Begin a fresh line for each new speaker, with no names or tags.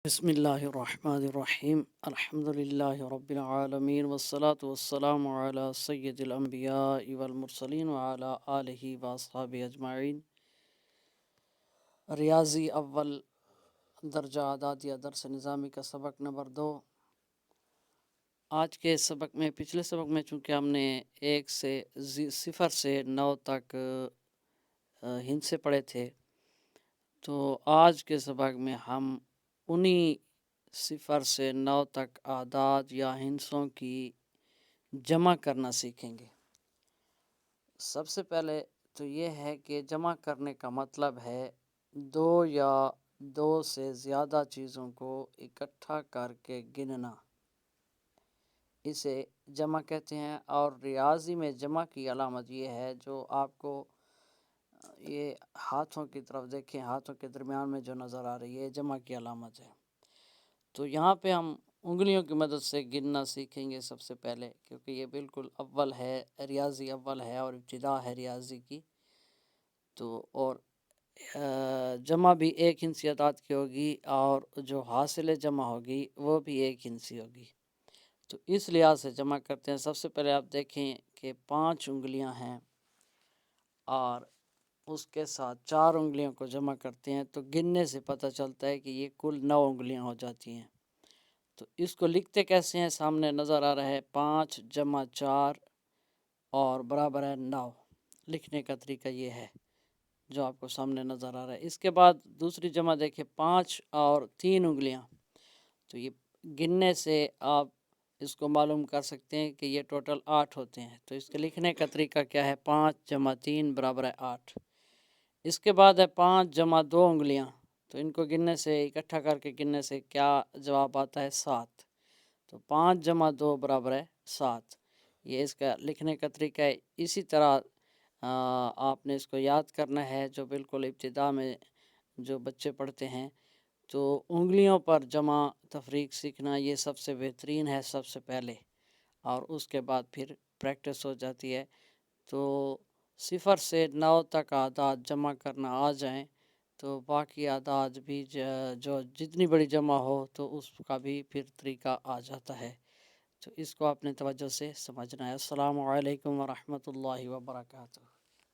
بسم اللہ الرحمن الرحیم الحمد للہ رب العالمین والصلاة والسلام علی سید الانبیاء والمرسلین وعلی آلہ واصحابہ اجمعین۔ ریاضی اول درجہ اعدادیہ درس نظامی کا سبق نمبر 2۔ آج کے سبق میں پچھلے سبق میں چونکہ ہم نے 0 سے 9 تک ہندسے پڑھے تھے، تو آج کے سبق میں ہم انہی 0 سے 9 تک اعداد یا ہندسوں کی جمع کرنا سیکھیں گے۔ سب سے پہلے تو یہ ہے کہ جمع کرنے کا مطلب ہے 2 یا 2 سے زیادہ چیزوں کو اکٹھا کر کے گننا، اسے جمع کہتے ہیں۔ اور ریاضی میں جمع کی علامت یہ ہے، جو آپ کو یہ ہاتھوں کی طرف دیکھیں، ہاتھوں کے درمیان میں جو نظر آ رہی ہے جمع کی علامت ہے۔ تو یہاں پہ ہم انگلیوں کی مدد سے گننا سیکھیں گے سب سے پہلے، کیونکہ یہ بالکل اول ہے، ریاضی اول ہے اور ابتدا ہے ریاضی کی۔ تو اور جمع بھی ایک ہندسی اعداد کی ہوگی، اور جو حاصل جمع ہوگی وہ بھی ایک ہندسی ہوگی۔ تو اس لحاظ سے جمع کرتے ہیں۔ سب سے پہلے آپ دیکھیں کہ 5 انگلیاں ہیں اور اس کے ساتھ 4 انگلیوں کو جمع کرتے ہیں، تو گننے سے پتہ چلتا ہے کہ یہ کل 9 انگلیاں ہو جاتی ہیں۔ تو اس کو لکھتے کیسے ہیں؟ سامنے نظر آ رہا ہے 5 + 4 اور برابر ہے 9۔ لکھنے کا طریقہ یہ ہے جو آپ کو سامنے نظر آ رہا ہے۔ اس کے بعد دوسری جمع دیکھیں، 5 اور 3 انگلیاں، تو یہ گننے سے آپ اس کو معلوم کر سکتے ہیں کہ یہ ٹوٹل 8 ہوتے ہیں۔ تو اس کے لکھنے کا طریقہ کیا ہے؟ 5 + 3 = 8۔ اس کے بعد ہے 5 + 2 انگلیاں، تو ان کو گننے سے، اکٹھا کر کے گننے سے کیا جواب آتا ہے؟ 7۔ تو 5 + 2 = 7۔ یہ اس کا لکھنے کا طریقہ ہے۔ اسی طرح آپ نے اس کو یاد کرنا ہے، جو بالکل ابتدا میں جو بچے پڑھتے ہیں، تو انگلیوں پر جمع تفریق سیکھنا یہ سب سے بہترین ہے سب سے پہلے، اور اس کے بعد پھر پریکٹس ہو جاتی ہے۔ تو 0 سے 9 تک اعداد جمع کرنا آ جائیں تو باقی اعداد بھی جو جتنی بڑی جمع ہو تو اس کا بھی پھر طریقہ آ جاتا ہے۔ تو اس کو اپنے توجہ سے سمجھنا ہے۔ السلام علیکم ورحمۃ اللہ وبرکاتہ۔